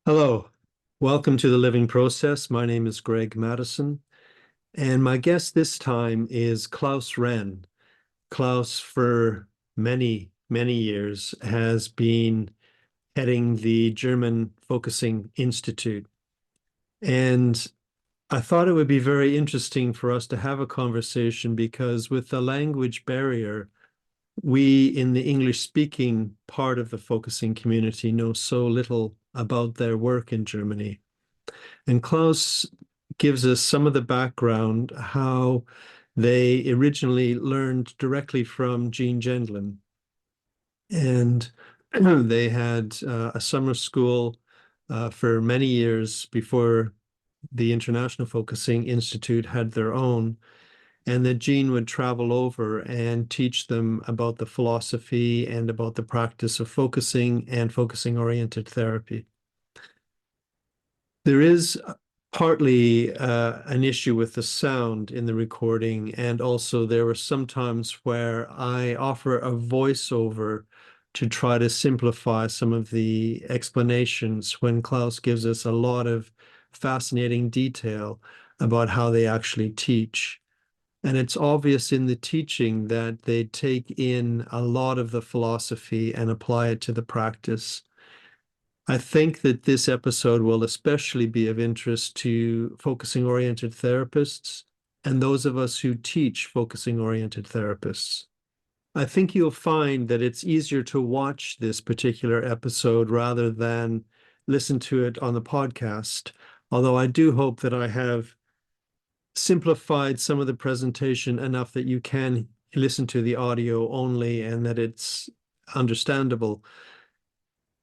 Hello, welcome to the Living Process. My name is Greg Madison, and my guest this time is Klaus Renn. Klaus, for many, many years, has been heading the German Focusing Institute. And I thought it would be very interesting for us to have a conversation because with the language barrier, we in the English-speaking part of the focusing community know so little about their work in Germany. And Klaus gives us some of the background, how they originally learned directly from Gene Gendlin. And they had a summer school for many years before the International Focusing Institute had their own. And that Gene would travel over and teach them about the philosophy and about the practice of focusing and focusing-oriented therapy. There is partly an issue with the sound in the recording, and also there were some times where I offer a voiceover to try to simplify some of the explanations when Klaus gives us a lot of fascinating detail about how they actually teach. And it's obvious in the teaching that they take in a lot of the philosophy and apply it to the practice. I think that this episode will especially be of interest to focusing-oriented therapists and those of us who teach focusing-oriented therapists. I think you'll find that it's easier to watch this particular episode rather than listen to it on the podcast, although I do hope that I have simplified some of the presentation enough that you can listen to the audio only and that it's understandable.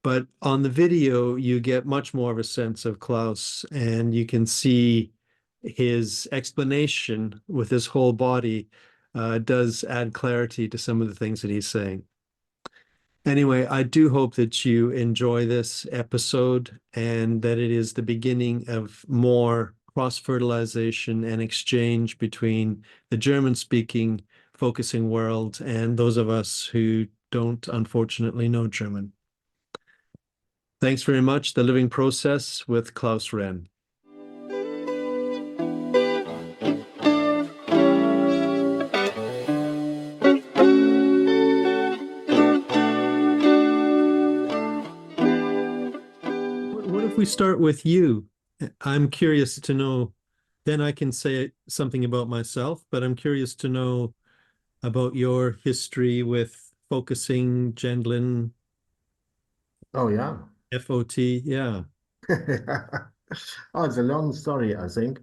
But on the video, you get much more of a sense of Klaus, and you can see his explanation with his whole body does add clarity to some of the things that he's saying. Anyway, I do hope that you enjoy this episode and that it is the beginning of more cross-fertilization and exchange between the German-speaking focusing world and those of us who don't unfortunately know German. Thanks very much. The Living Process with Klaus Renn. What if we start with you? I'm curious to know, then I can say something about myself, but I'm curious to know about your history with focusing, Gendlin, Oh, yeah. FOT, yeah. Oh, it's a long story, I think,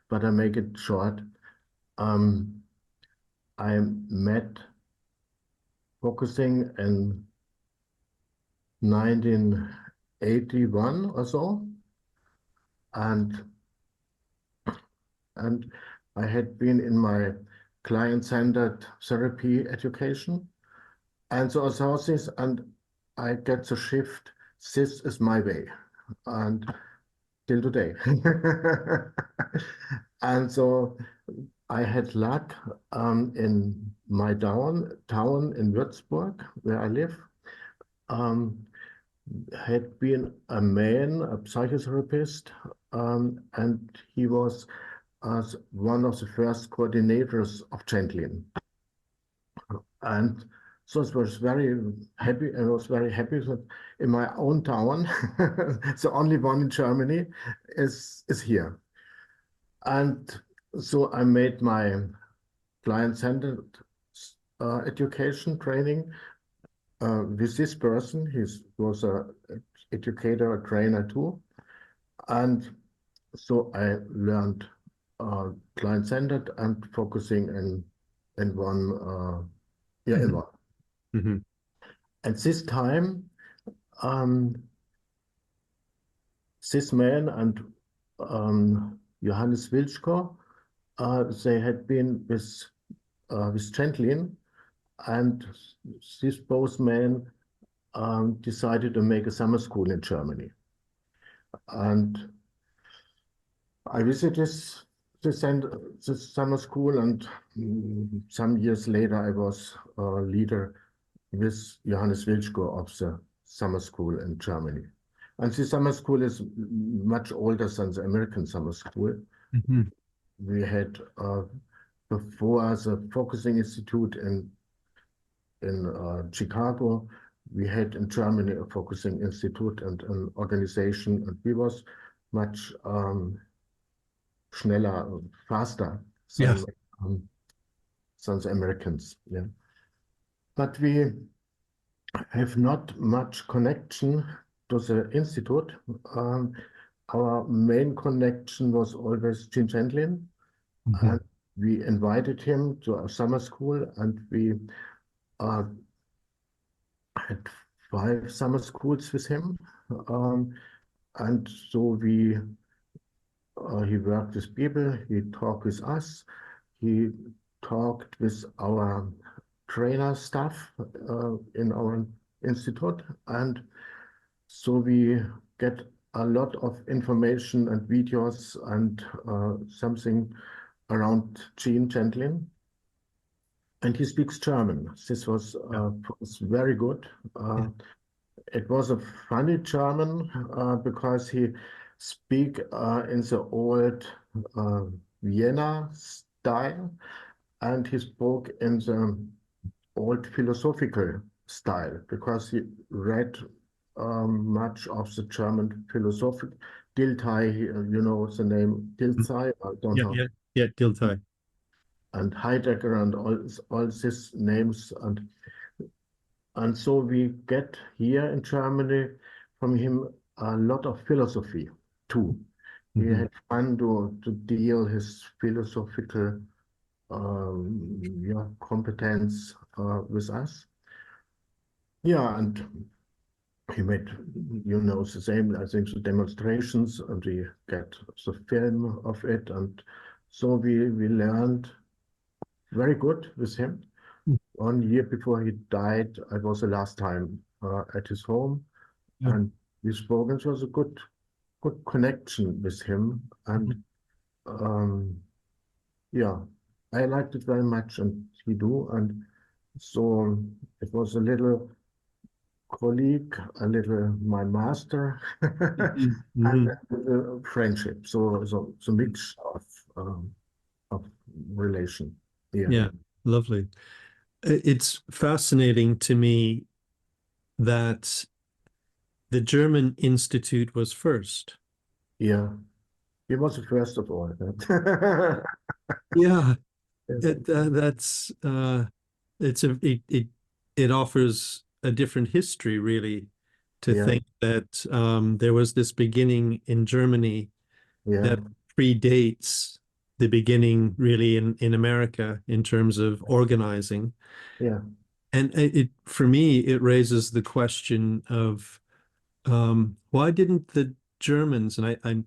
but I make it short. Um, I met focusing in 1981 or so, and and I had been in my client-centered therapy education, and so I saw this, and I get the shift. This is my way, and till today. And so I had luck in my town in Würzburg, where I live. Um, had been a man, a psychotherapist, and he was one of the first coordinators of Gendlin. And so I was very happy. I was very happy that in my own town, the only one in Germany, is here. And so I made my client-centered education training with this person. He was a educator, a trainer too. And so I learned client-centered and focusing in one, in one. Mm-hmm. At this time, um, this man and Johannes Wiltksho, they had been with Gendlin, and these both men decided to make a summer school in Germany. And I visited the summer school, and some years later I was leader with Johannes Wiltksho of the summer school in Germany. And the summer school is much older than the American summer school. Mhm. We had before the Focusing Institute in Chicago, we had in Germany a Focusing Institute and an organization, and we was much schneller, faster Yeah. um, than the Americans. Yeah, but we have not much connection to the institute. Um, our main connection was always Gene Gendlin, Mhm. and we invited him to our summer school, and we uh, had 5 summer schools with him. Um, and so he worked with people, he talked with us, he talked with our trainer staff in our institute, and so we get a lot of information and videos and something around Gene Gendlin. And he speaks German. This was very good. Yeah. It was a funny German because he speak in the old uh, Vienna style, and he spoke in the old philosophical style because he read much of the German philosophy. Dilthey, you know the name Dilthey? I don't Yeah. know. Yeah. Yeah. Dilthey. And Heidegger and all these names. And so we get here in Germany from him a lot of philosophy too. We Mhm. had fun to deal his philosophical yeah, competence with us. Yeah, and he made, you know, the same, I think, the demonstrations, and we get the film of it. And so we learned very good with him. 1 year before he died, I was the last time at his home, Yeah. and we spoke. It was a good connection with him, and Mhm. um, yeah, I liked it very much, and he do, and so it was a little colleague, a little my master, Mhm. and Mhm. a little friendship. So mix of relation. Yeah, Yeah. Lovely. It's fascinating to me that the German Institute was first. yeah. He was the first of all. Yeah, Yes. that's it offers a different history really to Yeah, think that there was this beginning in Germany yeah, that predates the beginning really in America in terms of organizing. yeah. And it for me it raises the question of why didn't the Germans, and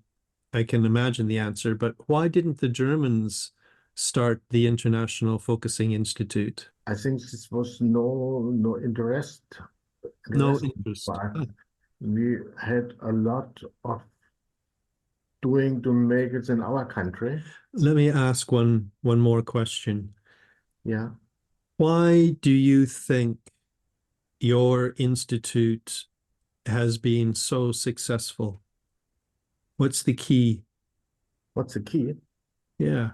I can imagine the answer, but why didn't the Germans start the International Focusing Institute? I think this was no No interest, interest. but we had a lot of doing to make it in our country. Let me ask one more question. Yeah, Why do you think your institute has been so successful? What's the key? what's the key? Yeah,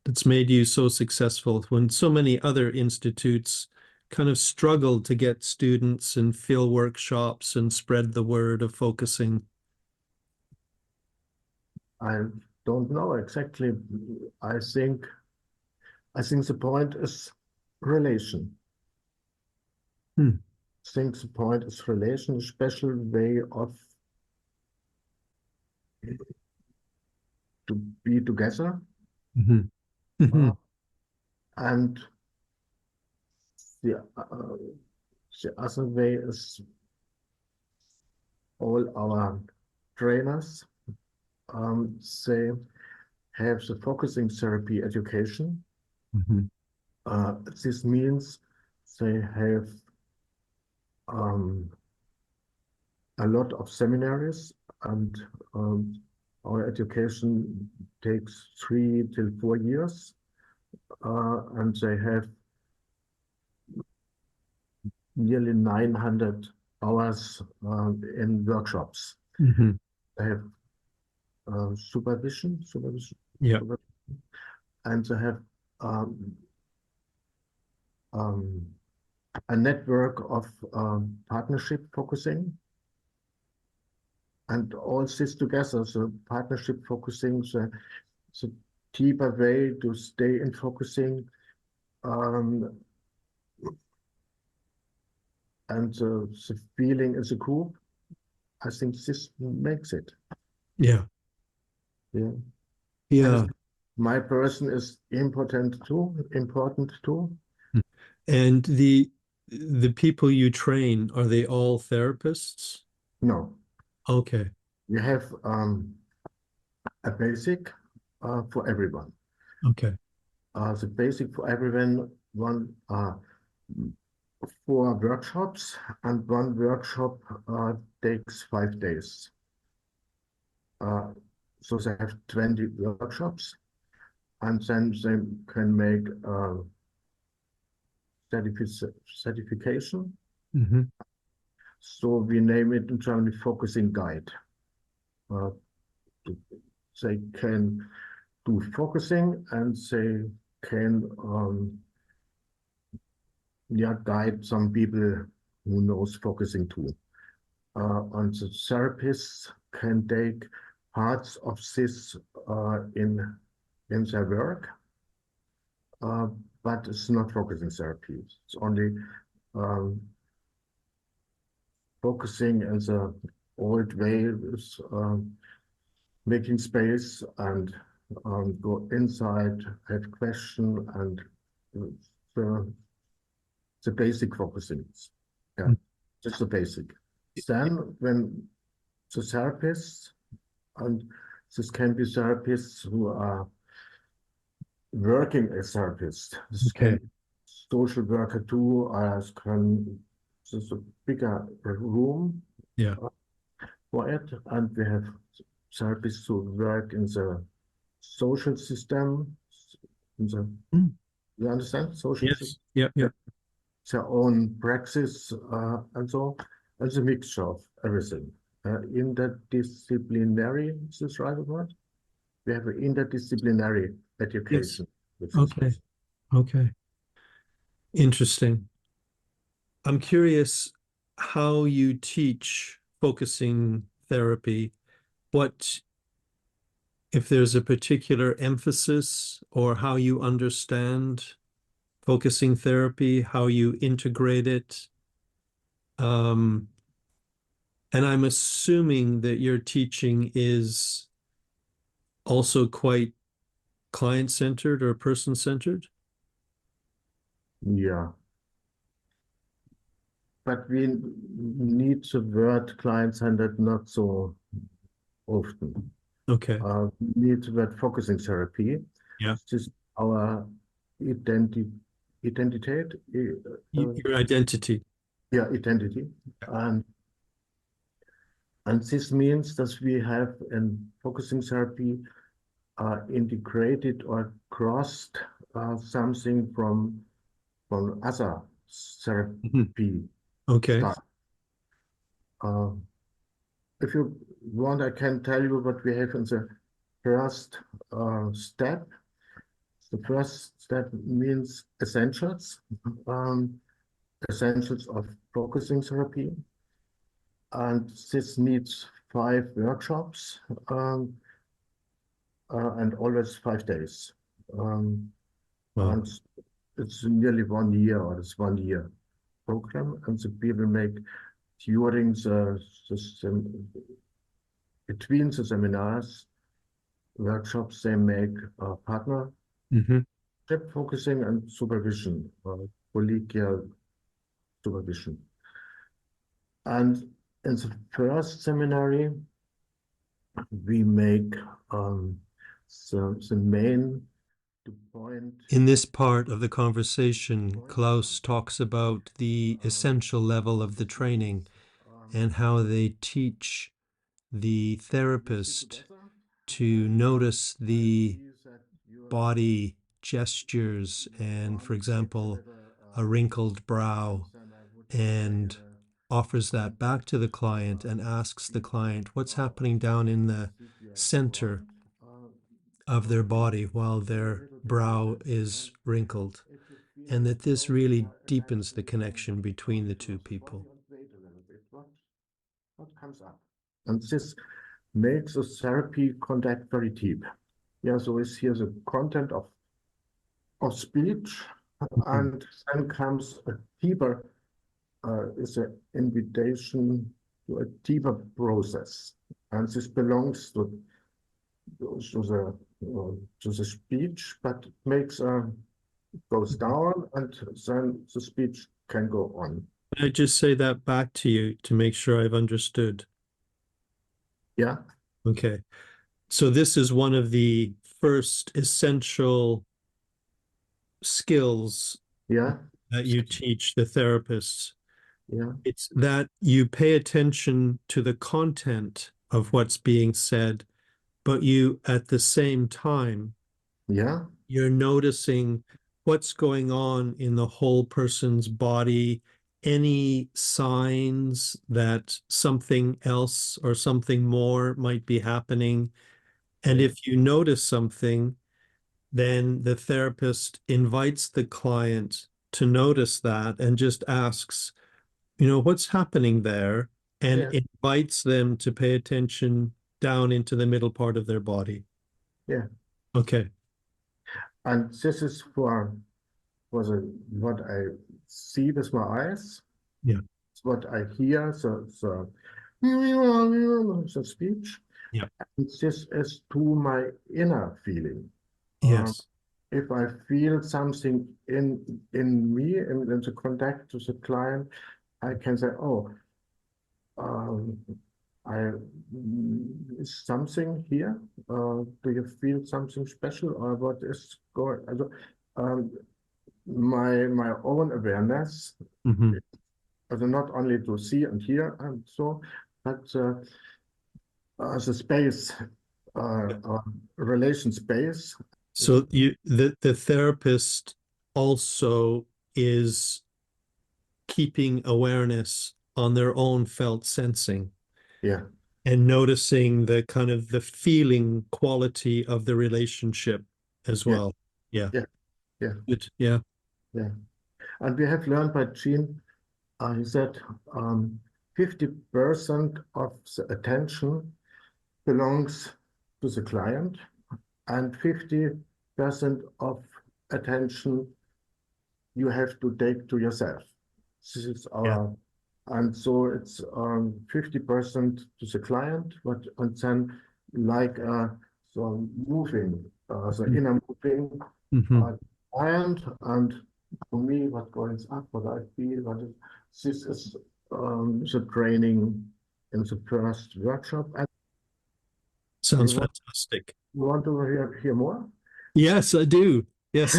that's made you so successful when so many other institutes kind of struggle to get students and fill workshops and spread the word of focusing. I don't know exactly. I think I think the point is relation. Hmm. I think the point is relation, a special way of to be together. Mhm. Uh, Mhm. and the other way is all our trainers, they have the focusing therapy education. Mhm. This means they have um, a lot of seminaries, and um, our education takes 3 till 4 years, and they have nearly 900 hours in workshops. Mm-hmm. They have supervision, Yeah. and they have um, um, a network of partnership focusing, and all this together, so partnership focusing, the deeper way to stay in focusing, um, and the feeling in the group. I think this makes it. Yeah. Yeah. Yeah. And my person is important too. And the people you train, are they all therapists? No, Okay. you have a basic for everyone. Okay. The basic for everyone, one 4 workshops, and one workshop takes 5 days. So they have 20 workshops, and then they can make certification. Mm-hmm. So we name it in Germany focusing guide. Uh, they can do focusing, and they can yeah, guide some people who knows focusing too. And the therapists can take parts of this in their work, uh, but it's not focusing therapy. It's only um, focusing as a old way is making space and go inside, have question, and the, the basic focusing. Yeah, just the basic. Then when the therapists, and this can be therapists who are working as therapists. This can Okay. be social worker too, as can this a bigger room Yeah. for it, and we have therapists who work in the social system, in the, Mm. you understand, social system, Yes. Yep. Yep. their own praxis, and so, it's a mixture of everything. Interdisciplinary, is this right word? We have an interdisciplinary Yes. education, which is Okay. Okay. Interesting. I'm curious how you teach focusing therapy. What, if there's a particular emphasis or how you understand focusing therapy, how you integrate it. Um, and I'm assuming that your teaching is also quite client-centered or person-centered. yeah. But we need the word client-centered not so often. Okay. We need the word focusing therapy. Yeah. This is our identi identity, Your identity. yeah, identity. And, and this means that we have in focusing therapy integrated or crossed something from other Mhm. therapy Okay. style. Uh, if you want, I can tell you what we have in the first step. The first step means essentials, um, essentials of focusing therapy. And this needs 5 workshops and always 5 days. Um, Wow. and it's nearly 1 year, or it's 1 year program. And the people make during between the seminars, workshops, they make partnership Mm-hmm. focusing and supervision, collegial supervision. And in the first seminary, we make the main point. In this part of the conversation, Klaus talks about the essential level of the training and how they teach the therapist to notice I the see that body gestures you and, want for to example, deliver a wrinkled brow answer, and I would and like offers that back to the client and asks the client what's happening down in the center of their body while their brow is wrinkled, and that this really deepens the connection between the two people. What comes up? And this makes the therapy contact very deep. Yeah, so it's here the content of speech, and then comes a deeper, is an invitation to a deeper process. And this belongs to the speech, but makes goes down, and then the speech can go on. Can I just say that back to you to make sure I've understood? Yeah. Okay. So this is one of the first essential skills Yeah. that you teach the therapists. Yeah. It's that you pay attention to the content of what's being said, but you, at the same time, Yeah. you're noticing what's going on in the whole person's body, any signs that something else or something more might be happening. And Yeah. if you notice something, then the therapist invites the client to notice that and just asks, what's happening there? And Yeah. invites them to pay attention down into the middle part of their body. Yeah. Okay. And this is for what I see with my eyes. Yeah. It's what I hear, the speech. Yeah. And this is to my inner feeling. Yes. If I feel something in me, in the contact to the client, I can say, oh, I is something here? Do you feel something special, or what is going? Um, my own awareness, Mhm. not only to see and hear and so, but the space, relation space. So the therapist also is keeping awareness on their own felt sensing Yeah, and noticing the kind of the feeling quality of the relationship as yeah, well. Yeah. yeah, yeah, Good. Yeah. yeah. And we have learned by Gene, he said 50% of the attention belongs to the client, and 50% of attention you have to take to yourself. This is Yeah. our, and so it's 50% to the client, but and then like so moving, the inner moving Mhm. and for me, what goes up, what I feel, this is the training in the first workshop. And Sounds you want, fantastic. you want to hear more? Yes, I do. Yes.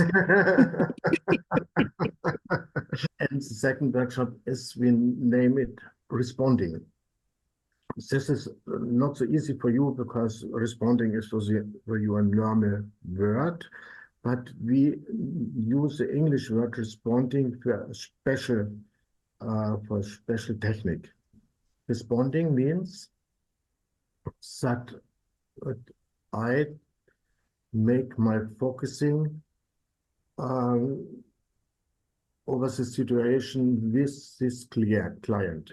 And the second workshop is, we name it responding. This is not so easy for you because responding is for you a normal word, but we use the English word responding for special technique. Responding means that I make my focusing um, over the situation with this client.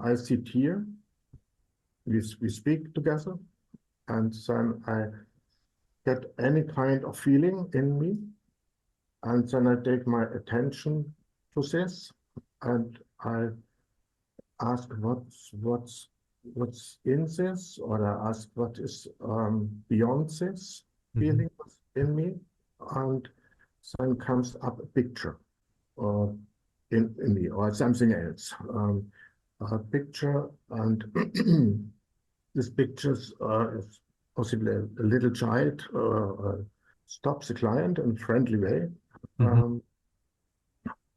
I sit here, we speak together, and then I get any kind of feeling in me, and then I take my attention to this, and I ask what's in this, or I ask what is beyond this Mhm. feeling in me, and then comes up a picture or in me or something else. A picture, and this picture is possibly a little child stops the client in a friendly way, Mhm.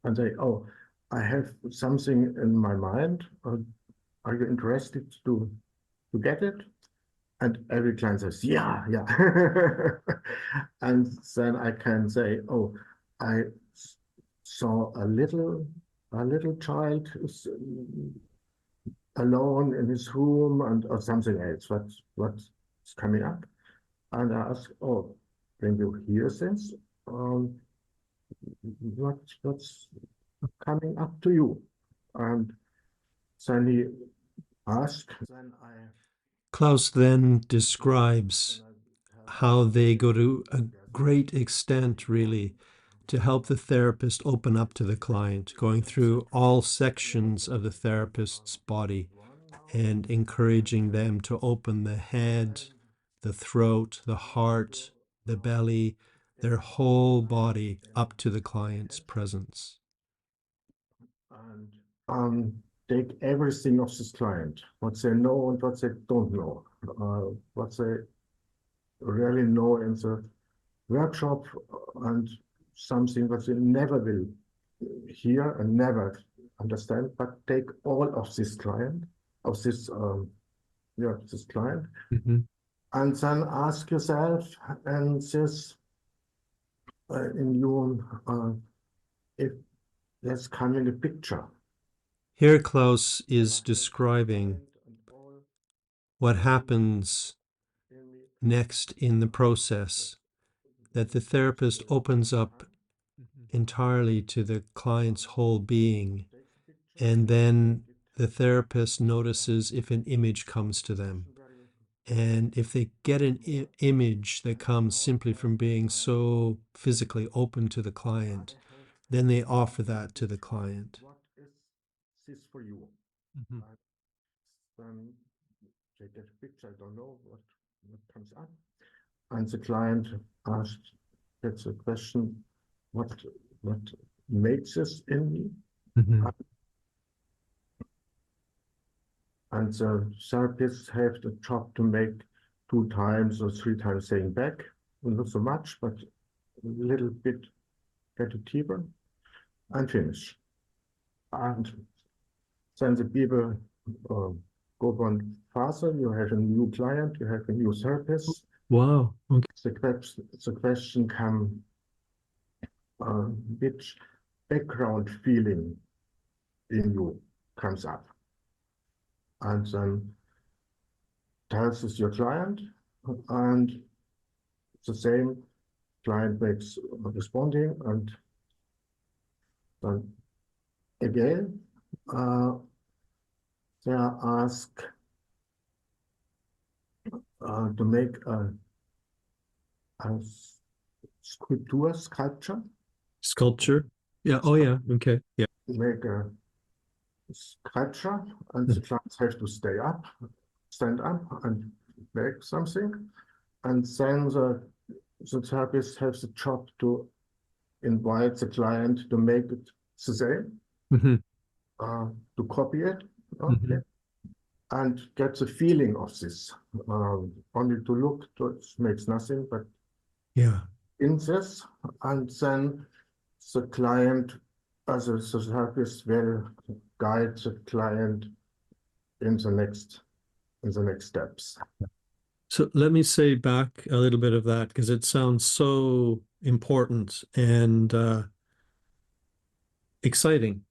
and say, "Oh, I have something in my mind. Are you interested to get it?" And every client says, "Yeah, yeah." And then I can say, "Oh, I saw a little a little child is alone in his room and or something else. What's coming up? And I ask, oh, when you hear this, um, what's coming up to you? And then he asked. Then Klaus then describes how they go to a great extent, really, to help the therapist open up to the client, going through all sections of the therapist's body and encouraging them to open the head, the throat, the heart, the belly, their whole body up to the client's presence. and take everything of this client, what they know and what they don't know, what they really know in the workshop, and something that they never will hear and never understand, but take all of this client, of this, this client, and then ask yourself, and this in you, if there's coming a picture. Here, Klaus is describing what happens next in the process, that the therapist opens up entirely to the client's whole being, and then the therapist notices if an image comes to them. And if they get an image that comes simply from being so physically open to the client, then they offer that to the client. What is this for you? Then they get a picture, I don't know what comes up. And the client asked, gets a question, what makes this in me? And the therapists have the job to make 2 times or 3 times saying back, not so much, but a little bit, get it deeper and finish. And then the people go one faster. You have a new client, you have a new therapist. Wow. Okay. The question come, which background feeling in you comes up? And then tells us your client, and the same client makes responding, and then again they are asked to make a sculpture. Sculpture? Yeah. Oh, yeah. Okay. Yeah. Make a sculpture, and the clients have to stand up, and make something, and then the therapist has the job to invite the client to make it the same, to copy it, okay, and get the feeling of this. Only to look, it makes nothing, but yeah, in this, and then the client, as a therapist, will guide the client in the next steps. So let me say back a little bit of that, because it sounds so important and exciting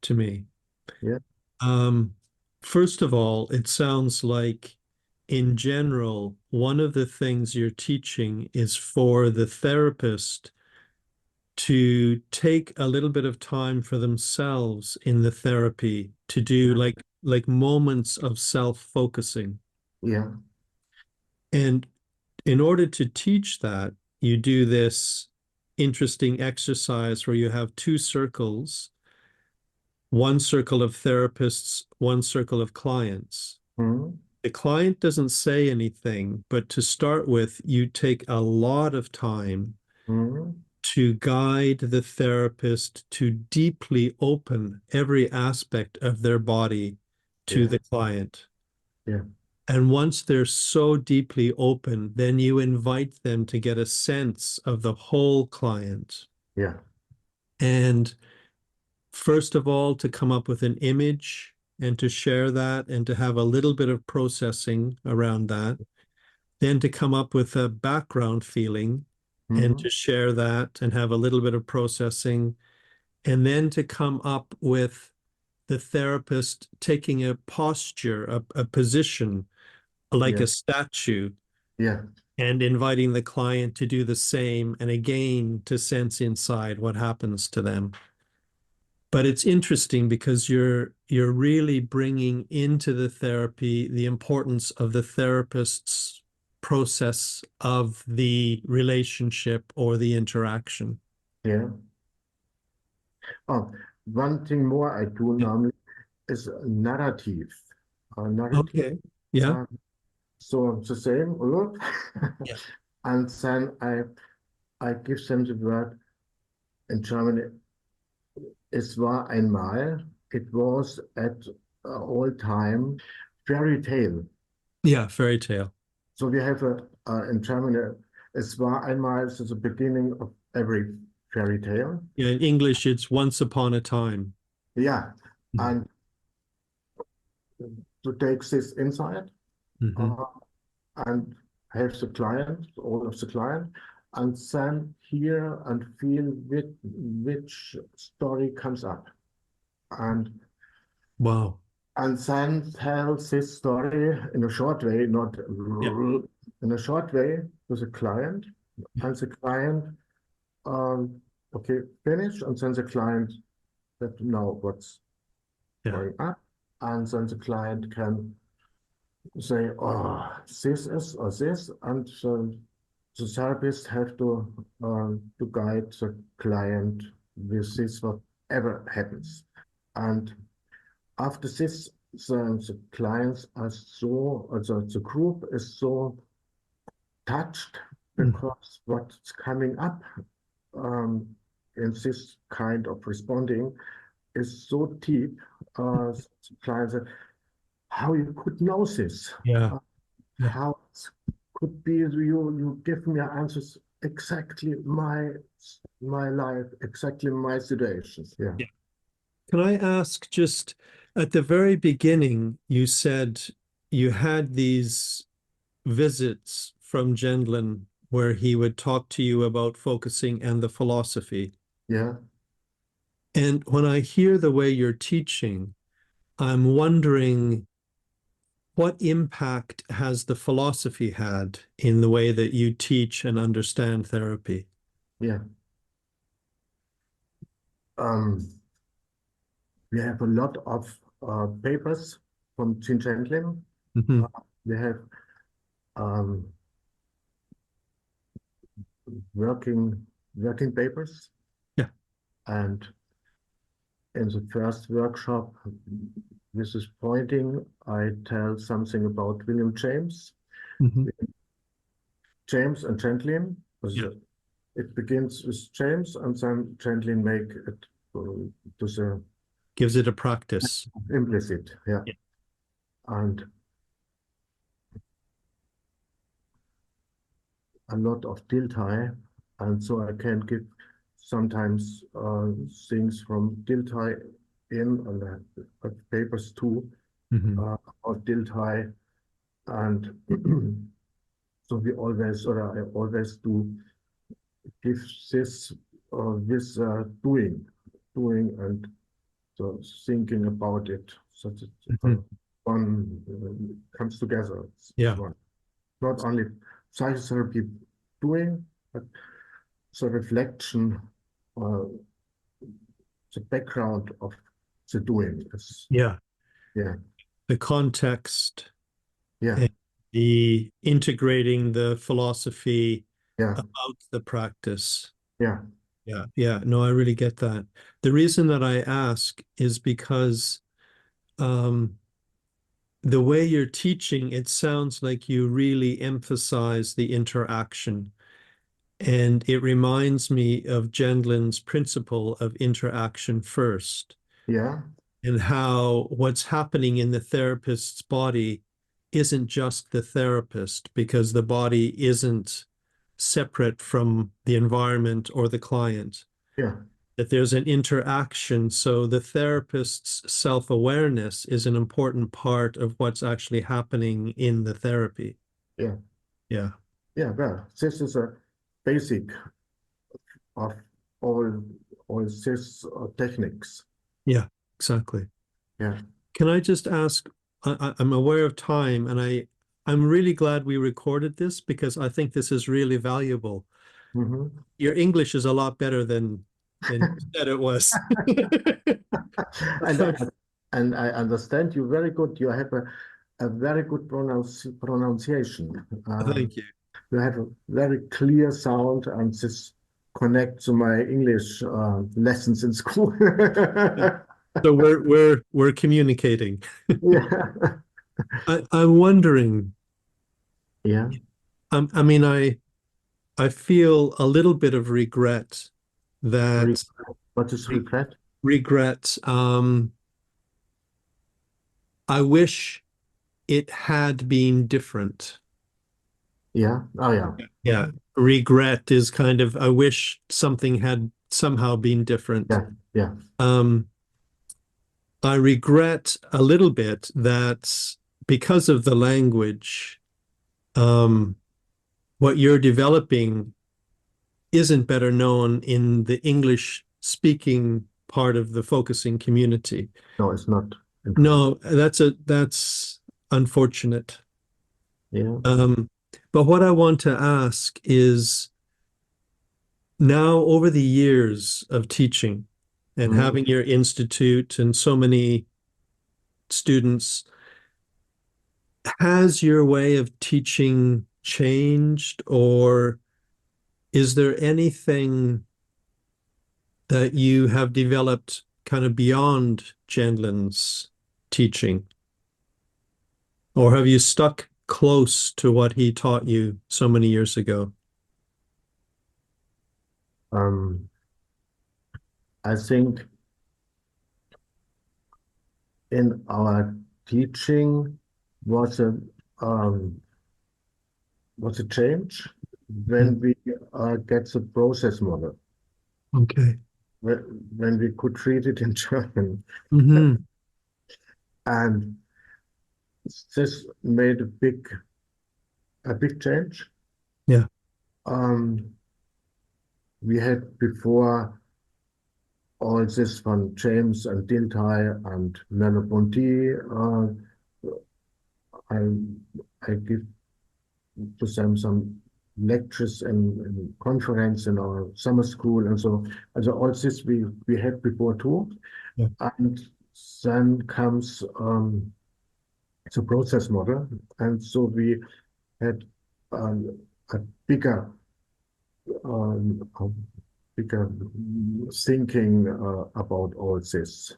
to me. Yeah. First of all, it sounds like in general, one of the things you're teaching is for the therapist to take a little bit of time for themselves in the therapy to do like moments of self-focusing. Yeah. And in order to teach that, you do this interesting exercise where you have 2 circles, one circle of therapists, one circle of clients. The client doesn't say anything, but to start with, you take a lot of time to guide the therapist to deeply open every aspect of their body to the client. Yeah. And once they're so deeply open, then you invite them to get a sense of the whole client. Yeah. And first of all, to come up with an image and to share that and to have a little bit of processing around that. Then to come up with a background feeling and to share that and have a little bit of processing. and then to come up with the therapist taking a posture, a position like Yeah. a statue, Yeah. and inviting the client to do the same, and again to sense inside what happens to them. But it's interesting because you're really bringing into the therapy the importance of the therapist's process of the relationship or the interaction. Yeah. Oh, one thing more I do Yeah. normally is a narrative. A narrative. Okay. Yeah. Uh, so the same, look, Yeah. and then I give them the word in German. Es war einmal. It was at all time fairy tale. Yeah. Fairy tale. So we have in German. Es war einmal is the beginning of every fairy tale. Yeah. In English, it's once upon a time. Yeah, Mhm. and to take this insight. Mhm. And have the client, all of the client, and then hear and feel which story comes up. And Wow. then tell this story in a short way, not Yeah. in a short way to the client. And the client, okay, finish. And then the client that know what's Yeah. going up. And then the client can say, oh, this is or this, and the therapist have to guide the client with this whatever happens. And after this, the clients are so, or the group is so touched because what's coming up in this kind of responding is so deep. The clients say, how you could know this? Yeah. Yeah. How it could be you give me answers exactly my life, exactly my situations. Yeah. Yeah. Can I ask, just at the very beginning, you said you had these visits from Gendlin where he would talk to you about focusing and the philosophy. Yeah. And when I hear the way you're teaching, I'm wondering, what impact has the philosophy had in the way that you teach and understand therapy? Yeah. We have a lot of papers from Gene Gendlin. Mhm. We have um, working papers, Yeah. and in the first workshop, this is pointing. I tell something about William James. Mhm. James and Gendlin. Yeah. It begins with James, and then Gendlin make it to the Gives it a practice. implicit. Yeah. Yeah. And a lot of Dilthey, and so I can give sometimes things from Dilthey in on the papers too, Mhm. of Dilthey, and so we always, or I always do give this with doing and so thinking about it, so that Mhm. one comes together. It's Yeah. one. Not only psychotherapy doing, but the reflection, uh, the background of the doing is, Yeah. yeah, The context yeah, and the integrating the philosophy yeah, about the practice. yeah, Yeah, yeah. No, I really get that. The reason that I ask is because um, the way you're teaching, it sounds like you really emphasize the interaction. And it reminds me of Gendlin's principle of interaction first, yeah, and how what's happening in the therapist's body isn't just the therapist, because the body isn't separate from the environment or the client, yeah, that there's an interaction. So the therapist's self-awareness is an important part of what's actually happening in the therapy. yeah, Yeah. yeah. Well, this is a basic of all all these techniques. Yeah, exactly. Yeah. Can I just ask, I'm aware of time and I'm really glad we recorded this because I think this is really valuable. Mhm. Your English is a lot better than you said it was. And I, and I understand you very good. You have a very good pronunciation. Thank you. You have a very clear sound, and this connect to my English lessons in school. So we're communicating. Yeah. I'm wondering, Yeah. I mean, I feel a little bit of regret Re that what is re- regret? regret. I wish it had been different. Yeah. Oh, yeah. Yeah. Regret is kind of, I wish something had somehow been different. Yeah. Yeah. Um, I regret a little bit that because of the language, um, what you're developing isn't better known in the English speaking part of the focusing community. No, it's not. No, that's unfortunate. Yeah. But what I want to ask is now over the years of teaching and Mm. having your institute and so many students, has your way of teaching changed, or is there anything that you have developed kind of beyond Gendlin's teaching? Or have you stuck close to what he taught you so many years ago? Um, I think in our teaching was a um, was a change when we get the process model, Okay. when we could read it in German. Hmm. And this made a big change. Yeah. Um, we had before all this from James and Dintai and Merleau-Ponty. I, I give to them some lectures and conference in our summer school and so. Also all this we had before too. Yeah. And then comes the process model. And so we had a bigger, a bigger thinking about all this.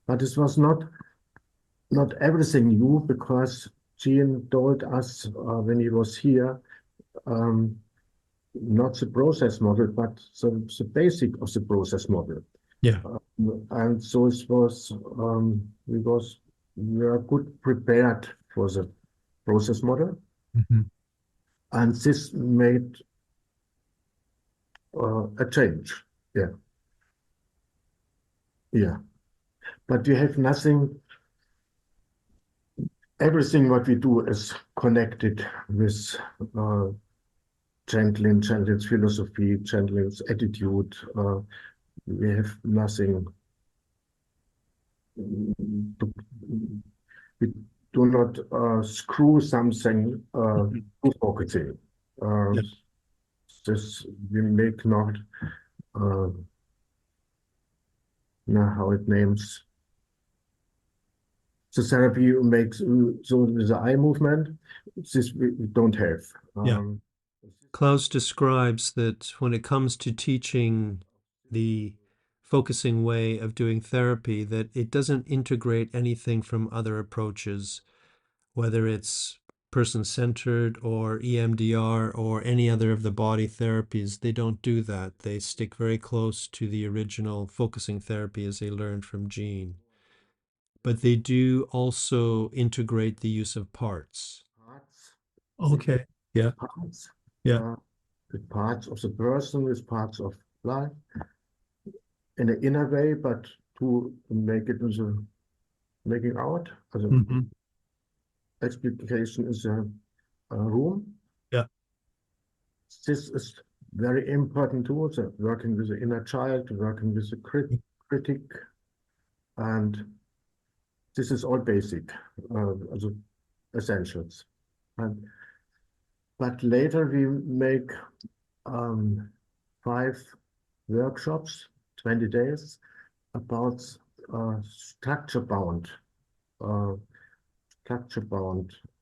But it was not everything new because Gene told us when he was here, um, not the process model, but the basic of the process model. Yeah. And so it was, we were good prepared for the process model. Mhm. And this made a change. Yeah, yeah. But we have nothing, everything what we do is connected with Gentlin's philosophy, Gentlin's attitude. We have nothing to, we do not screw something Mhm. to focusing. Uh, Yeah. this we make not, uh, now how it names. The therapy makes so with the eye movement. This we don't have. Yeah. Klaus describes that when it comes to teaching the focusing way of doing therapy, that it doesn't integrate anything from other approaches, whether it's person-centered or EMDR or any other of the body therapies. They don't do that. They stick very close to the original focusing therapy as they learned from Gene. But they do also integrate the use of parts. Parts Okay. Yeah. with parts, Yeah. uh, with parts of the person, with parts of life, in an inner way, but to make it as a making out, as a Mhm. explication is a room. Yeah. This is very important tools, working with the inner child, working with the critic, and this is all basic, also essentials. But later we make 5 workshops, 20 days, about structure-bound uh,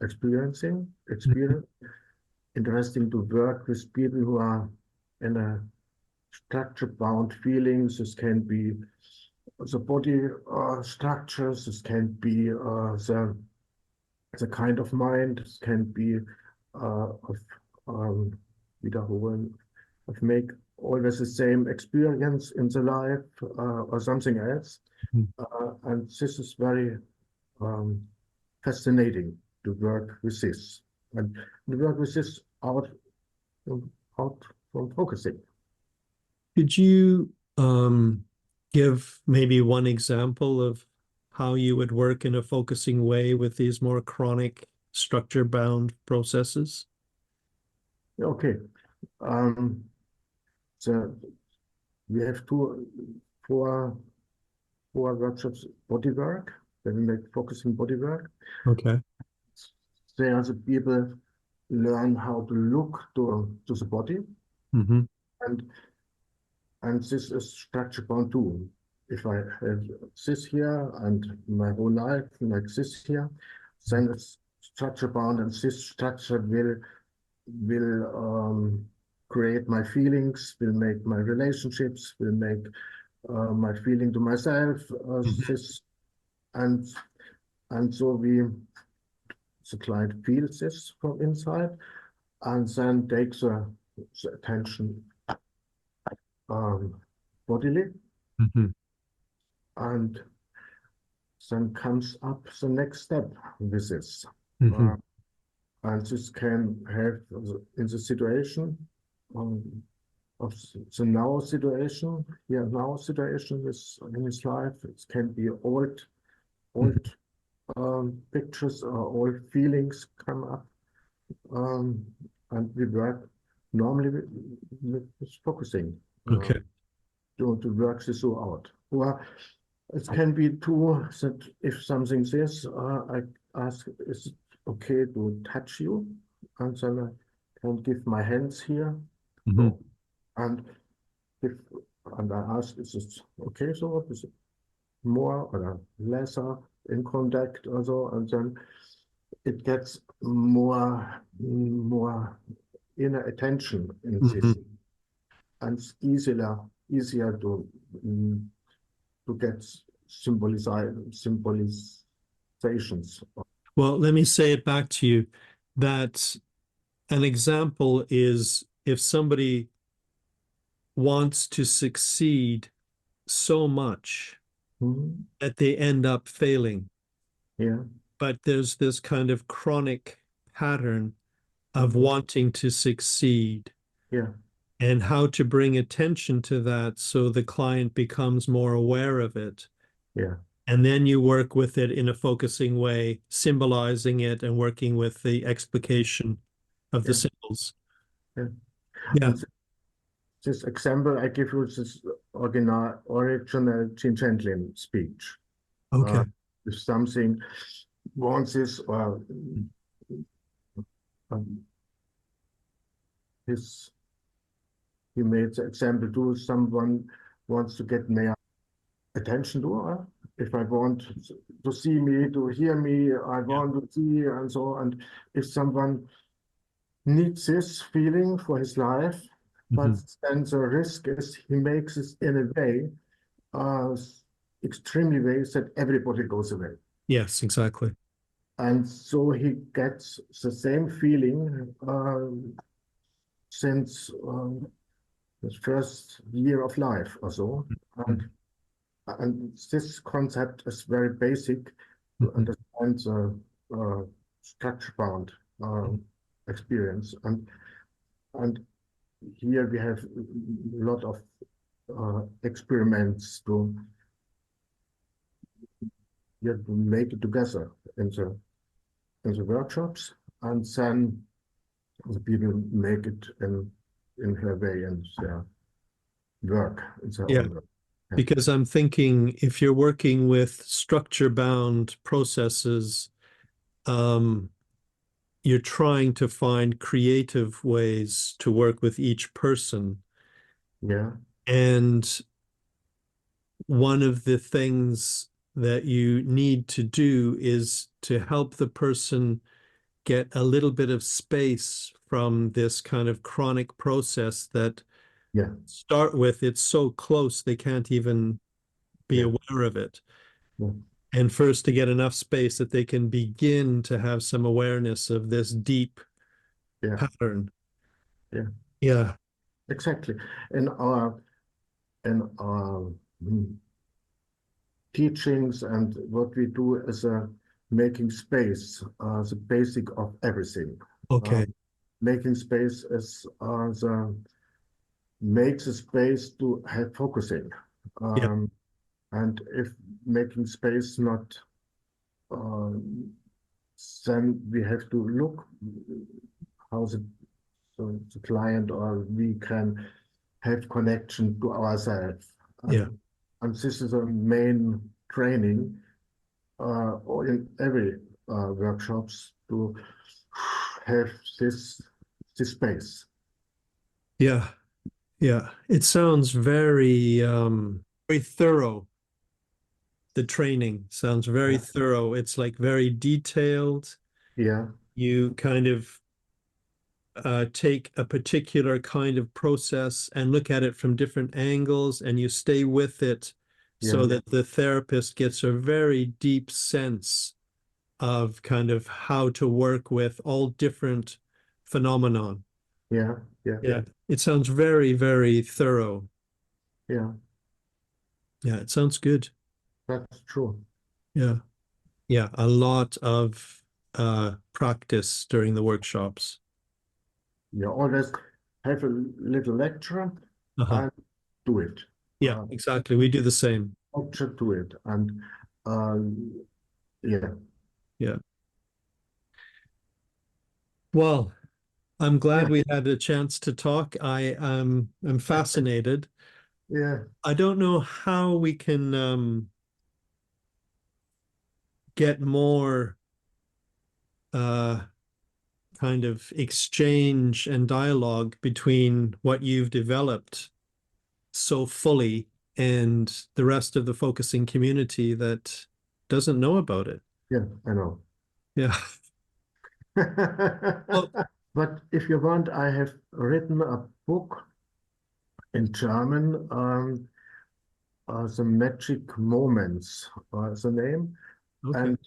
experience. Interesting to work with people who are in a structure-bound feelings. This can be the body structures. This can be the kind of mind. This can be of wiederholen, of make always the same experience in the life or something else. And this is very fascinating to work with this and to work with this out from focusing. Could you give maybe one example of how you would work in a focusing way with these more chronic structure-bound processes? Okay. So we have four workshops, body work, then we make focusing body work. Okay. There the people learn how to look to the body. Mm-hmm. And this is structure bound too. If I have this here and my whole life like this here, then it's structure bound, and this structure will create my feelings, will make my relationships, will make my feeling to myself. This and so the client feels this from inside, and then takes the attention bodily, and then comes up the next step with this. And this can have in the situation of the now situation, here now situation in his life. It can be old pictures or old feelings come up, and we work normally with focusing. Okay. To work this out. Or it can be too that if something says, I ask, is it okay to touch you? And then I can give my hands here. And I ask, is it okay? So is it more or lesser in contact or so? And then it gets more inner attention in this. And it's easier to get symbolizations. Well, let me say it back to you that an example is if somebody wants to succeed so much that they end up failing. Yeah. But there's this kind of chronic pattern of wanting to succeed. Yeah. And how to bring attention to that so the client becomes more aware of it. Yeah. And then you work with it in a focusing way, symbolizing it and working with the explication of the symbols. Yeah. Yeah. This example I give you this original Gene Gendlin speech. Okay. If something wants this or he made the example to someone wants to get more attention to her. If I want to see me, to hear me, I want to see, and so. And if someone needs this feeling for his life, but then the risk is he makes it in a way, extremely ways that everybody goes away. Yes, exactly. And so he gets the same feeling since his first year of life or so. And this concept is very basic to understand the structure-bound experience. And here we have a lot of experiments to make it together in the workshops, and then the people make it in in her way and their work, in their Yeah. own work. Yeah. Because I'm thinking if you're working with structure-bound processes, you're trying to find creative ways to work with each person. Yeah. And one of the things that you need to do is to help the person get a little bit of space from this kind of chronic process that Yeah. start with, it's so close they can't even be Yeah. aware of it. Yeah. And first to get enough space that they can begin to have some awareness of this deep Yeah. pattern. Yeah. Yeah. Exactly. In our teachings and what we do is making space, the basic of everything. Okay. Making space is makes a space to have focusing. Yeah. And if making space not, then we have to look how the client or we can have connection to ourselves. Yeah. And this is a main training or in every workshops to have this space. Yeah. Yeah. It sounds very thorough. The training sounds very thorough. It's like very detailed. Yeah, You kind of take a particular kind of process and look at it from different angles, and you stay with it so yeah, that the therapist gets a very deep sense of kind of how to work with all different phenomenon. yeah, yeah, Yeah, it sounds very, very thorough. yeah. Yeah, it sounds good. That's true. Yeah. Yeah, a lot of practice during the workshops. You always have a little lecture Uh-huh. and do it. Yeah, Uh, exactly. We do the same. lecture to it, and uh, yeah, Yeah. Well, I'm glad yeah, we had a chance to talk. I'm fascinated. yeah, I don't know how we can get more uh kind of exchange and dialogue between what you've developed so fully and the rest of the focusing community that doesn't know about it. yeah. I know. Yeah. Well, But if you want, I have written a book in German, The Magic Moments, the name. okay. And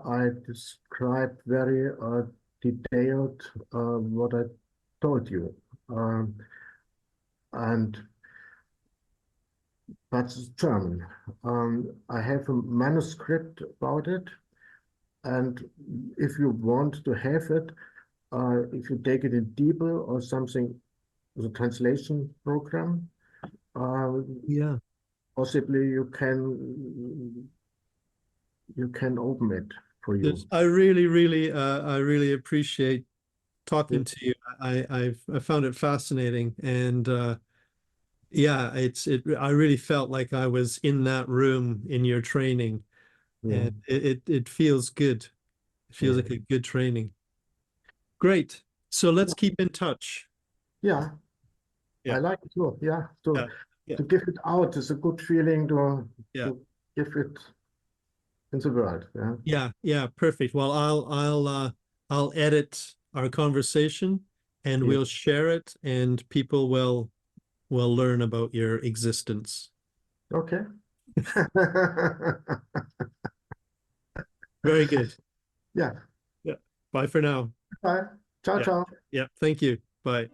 I describe very detailed what I told you. Um, and that's German. I have a manuscript about it. And if you want to have it, if you take it in DeepL or something, the translation program, uh, Yeah. possibly you can open it for you. I really appreciate Yeah, talking to you. I found it fascinating, and yeah, I really felt like I was in that room in your training, yeah, and it feels good. It feels yeah, like a good training. Great. So let's keep in touch. yeah. I Yeah, like it too. Yeah, so yeah, yeah, to give it out is a good feeling yeah, to give it in the world. Yeah, yeah, yeah. Perfect. Well, I'll edit our conversation and yeah. we'll share it, and people will learn about your existence. Okay. Very good. Yeah. Yeah. Bye for now. Bye. Ciao, Yeah. ciao. Yeah. Thank you. Bye.